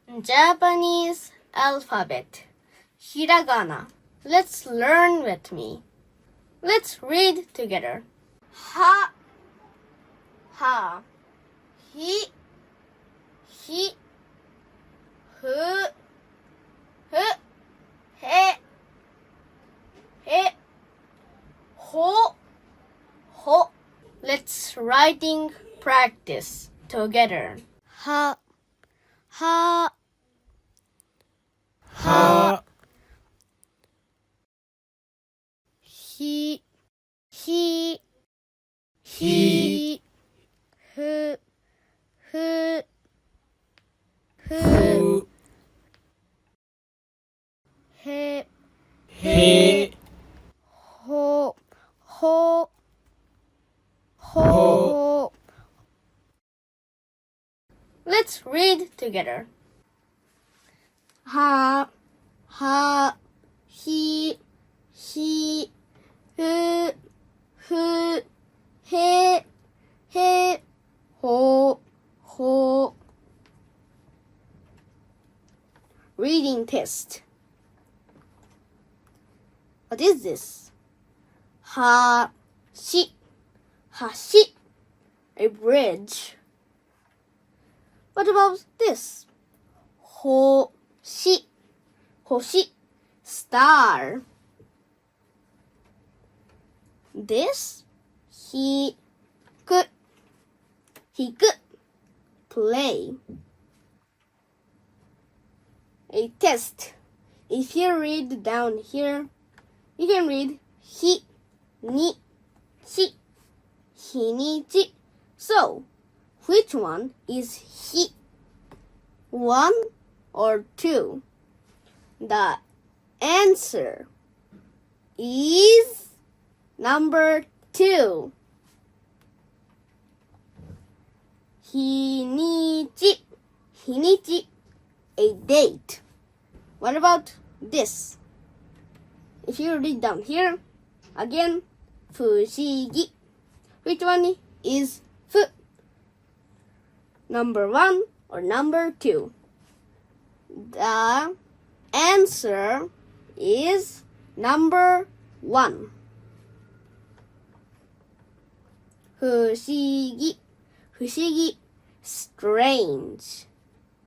Japanese alphabet. Hiragana. Let's learn with me. Let's read together. Ha, ha, hi, hu, he, ho. Let's writing practice together. Ha, ha, ha, hi, hi, hu, hu, he, he, ho. Let's read together. Ha, ha, hi, hu, he, ho. Reading test. What is this? Hashi, a bridge. What about this? Hoshi, star. This? Hiku, play. A test. If you read down here, you can read hi, ni, chi, hinichi. So, which one is hi? 1 or 2? The answer is number 2. Hinichi, a date. What about this? If you read down here, again, fushigi. Which one is fu? Number 1 or number 2? The answer is number 1. Fushigi, strange.